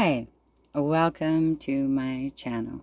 Hi, welcome to my channel.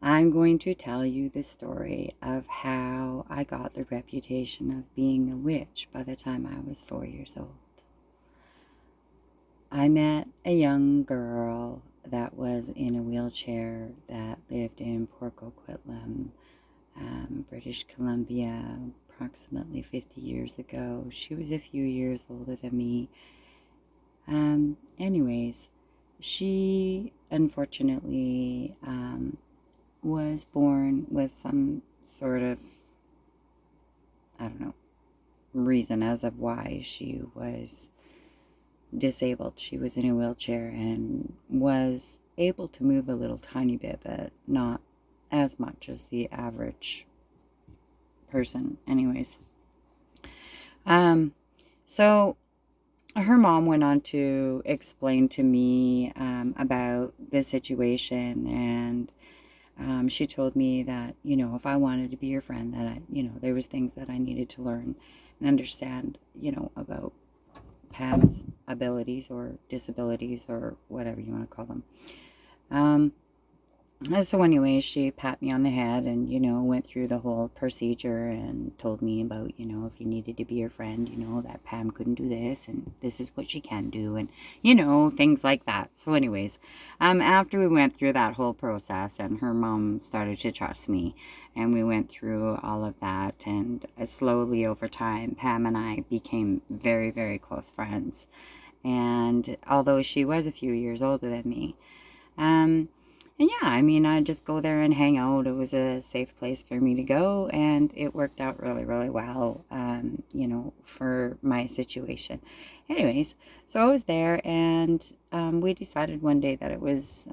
I'm going to tell you the story of how I got the reputation of being a witch by the time I was 4 years old. I met a young girl that was in a wheelchair that lived in Port Coquitlam, British Columbia, approximately 50 years ago. She was a few years older than me. Anyways, she unfortunately was born with some sort of, I don't know, reason as of why she was disabled. She was in a wheelchair and was able to move a little tiny bit, but not as much as the average person. Anyways, so her mom went on to explain to me about the situation, and she told me that, if I wanted to be her friend, that there was things that I needed to learn and understand, about Pam's abilities or disabilities or whatever you want to call them. So anyways, she pat me on the head and, went through the whole procedure and told me about, if you needed to be her friend, that Pam couldn't do this and this is what she can do and, things like that. So anyways, after we went through that whole process and her mom started to trust me and we went through all of that, and slowly over time, Pam and I became very, very close friends. And although she was a few years older than me, and yeah, I'd just go there and hang out. It was a safe place for me to go, and it worked out really, really well, for my situation. Anyways, so I was there, and we decided one day that it was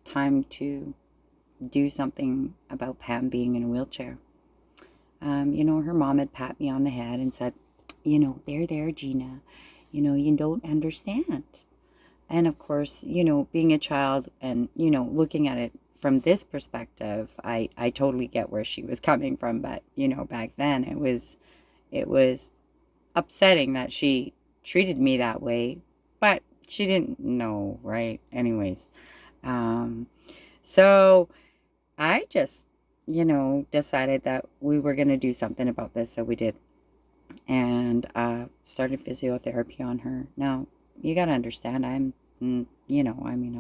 time to do something about Pam being in a wheelchair. Her mom had pat me on the head and said, there, Gina, you don't understand. And of course, being a child and, looking at it from this perspective, I totally get where she was coming from. But, back then it was upsetting that she treated me that way, but she didn't know, right? Anyways, so I just, decided that we were going to do something about this. So we did, and started physiotherapy on her. Now, you got to understand, I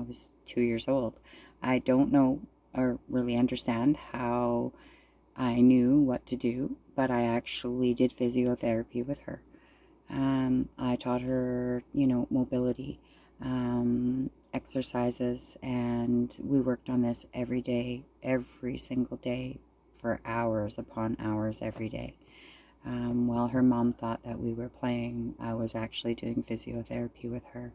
was 2 years old. I don't know or really understand how I knew what to do, but I actually did physiotherapy with her. I taught her, mobility, exercises, and we worked on this every day, every single day, for hours upon hours every day. While her mom thought that we were playing, I was actually doing physiotherapy with her.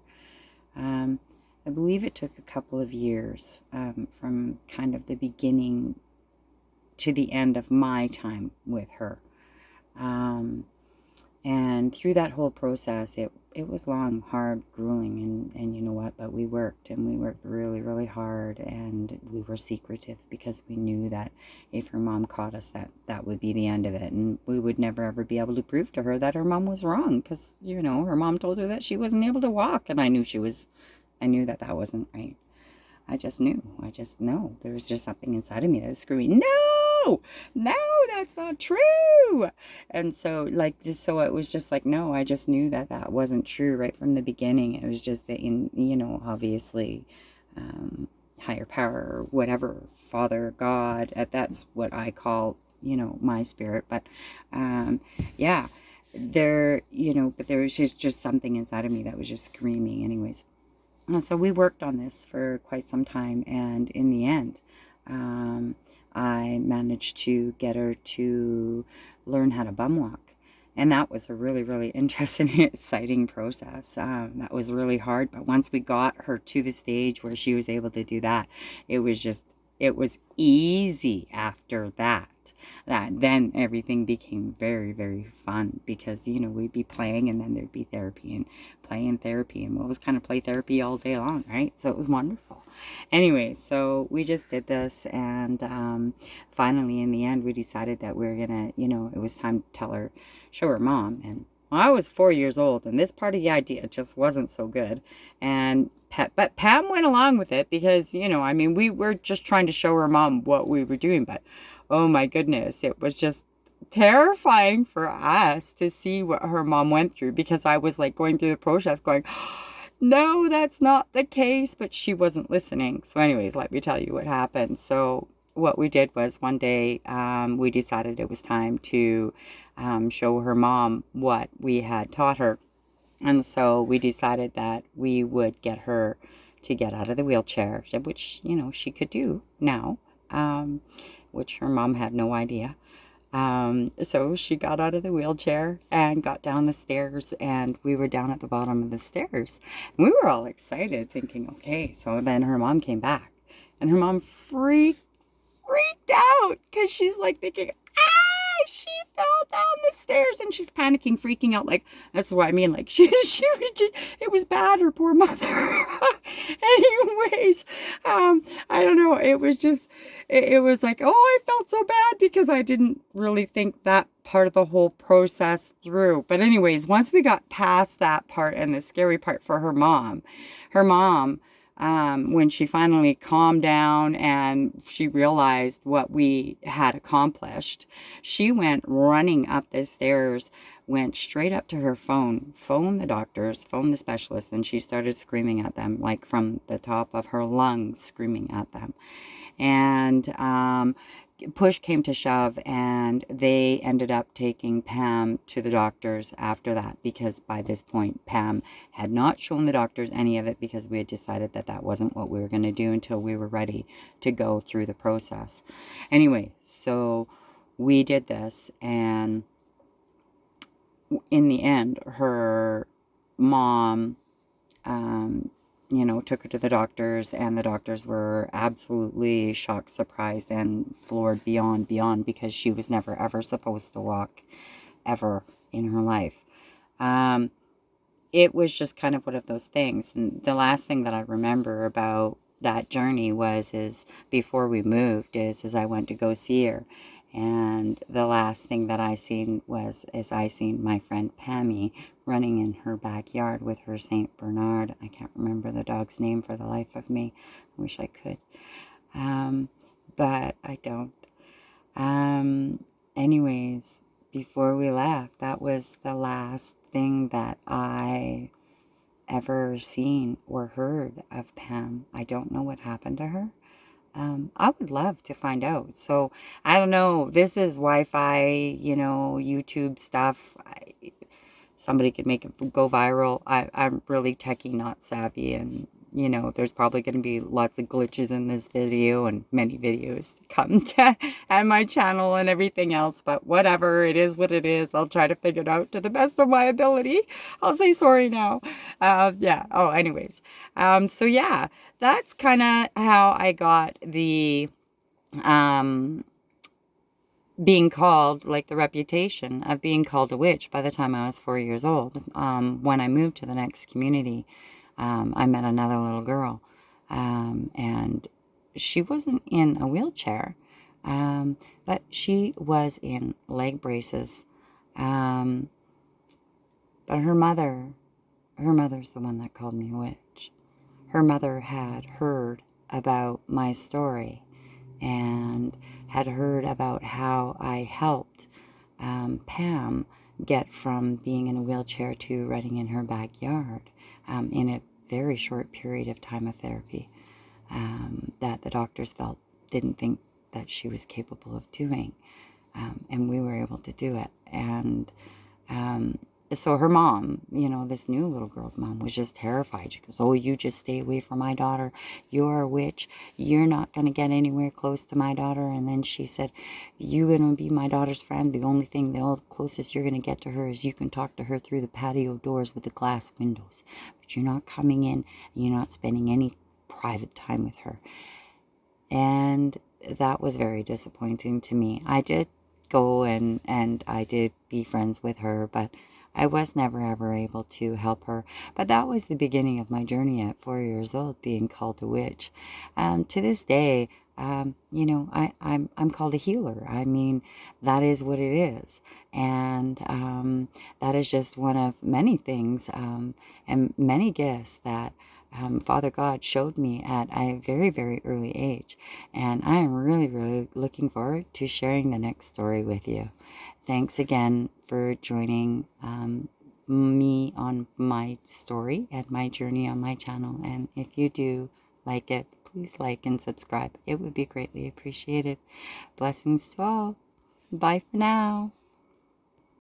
I believe it took a couple of years from kind of the beginning to the end of my time with her. And through that whole process, it was long, hard, grueling, and you know what, but we worked really, really hard, and we were secretive because we knew that if her mom caught us, that would be the end of it, and we would never ever be able to prove to her that her mom was wrong, because, her mom told her that she wasn't able to walk, and I knew that wasn't right. I just knew. There was just something inside of me that was screaming, no, that's not true. And so it was just like, no, I just knew that wasn't true right from the beginning. It was just that, obviously, higher power or whatever, Father, God, that's what I call, my spirit. But, yeah, but there was just something inside of me that was just screaming anyways. So we worked on this for quite some time, and in the end, I managed to get her to learn how to bum walk. And that was a really, really interesting and exciting process. That was really hard, but once we got her to the stage where she was able to do that, it was easy after that. Then everything became very, very fun because, we'd be playing and then there'd be therapy and play and therapy, and what was kind of play therapy all day long, right? So it was wonderful. Anyway, so we just did this, and finally in the end we decided that we were gonna, it was time to show her mom, and I was 4 years old, and this part of the idea just wasn't so good. And but Pam went along with it because, I mean, we were just trying to show her mom what we were doing. But oh my goodness, it was just terrifying for us to see what her mom went through, because I was like going through the process going, no, that's not the case. But she wasn't listening. So, anyways, let me tell you what happened. So, what we did was one day we decided it was time to show her mom what we had taught her. And so we decided that we would get her to get out of the wheelchair, which, she could do now, which her mom had no idea. So she got out of the wheelchair and got down the stairs, and we were down at the bottom of the stairs. And we were all excited, thinking, okay. So then her mom came back, and her mom freaked out because she's like thinking, she fell down the stairs, and she's panicking, freaking out. Like, that's what I mean. Like, she was just, it was bad, her poor mother. Anyways, I don't know. It was just, it was like, oh, I felt so bad because I didn't really think that part of the whole process through. But anyways, once we got past that part and the scary part for her mom, when she finally calmed down and she realized what we had accomplished, she went running up the stairs, went straight up to her phone, phoned the doctors, phoned the specialists, and she started screaming at them, like from the top of her lungs, screaming at them. And push came to shove, and they ended up taking Pam to the doctors after that, because by this point Pam had not shown the doctors any of it, because we had decided that that wasn't what we were going to do until we were ready to go through the process. Anyway, so we did this, and in the end, her mom took her to the doctors, and the doctors were absolutely shocked, surprised, and floored beyond, because she was never ever supposed to walk ever in her life. It was just kind of one of those things. And the last thing that I remember about that journey is before we moved is I went to go see her. And the last thing that I seen I seen my friend Pammy running in her backyard with her Saint Bernard. I can't remember the dog's name for the life of me. I wish I could. But I don't. Anyways, before we left, that was the last thing that I ever seen or heard of Pam. I don't know what happened to her. I would love to find out. So, I don't know. This is Wi-Fi, YouTube stuff. Somebody could make it go viral. I'm really techie, not savvy. And, there's probably going to be lots of glitches in this video and many videos to come to at my channel and everything else. But whatever, it is what it is. I'll try to figure it out to the best of my ability. I'll say sorry now. Yeah. Oh, anyways. So yeah, that's kind of how I got the being called, like the reputation of being called a witch by the time I was 4 years old. When I moved to the next community, I met another little girl, and she wasn't in a wheelchair, but she was in leg braces. But her mother's the one that called me a witch. Her mother had heard about my story and had heard about how I helped Pam get from being in a wheelchair to running in her backyard in a very short period of time of therapy that the doctors didn't think that she was capable of doing. And we were able to do it. And so her mom, this new little girl's mom, was just terrified. She goes, oh, you just stay away from my daughter. You're a witch. You're not going to get anywhere close to my daughter. And then she said, you're going to be my daughter's friend. The closest you're going to get to her is you can talk to her through the patio doors with the glass windows. But you're not coming in, and you're not spending any private time with her. And that was very disappointing to me. I did go and I did be friends with her, but I was never ever able to help her. But that was the beginning of my journey at 4 years old, being called a witch. To this day, I'm called a healer. I mean, that is what it is. And that is just one of many things and many gifts that Father God showed me at a very, very early age. And I am really, really looking forward to sharing the next story with you. Thanks again for joining me on my story and my journey on my channel. And if you do like it, please like and subscribe. It would be greatly appreciated. Blessings to all. Bye for now.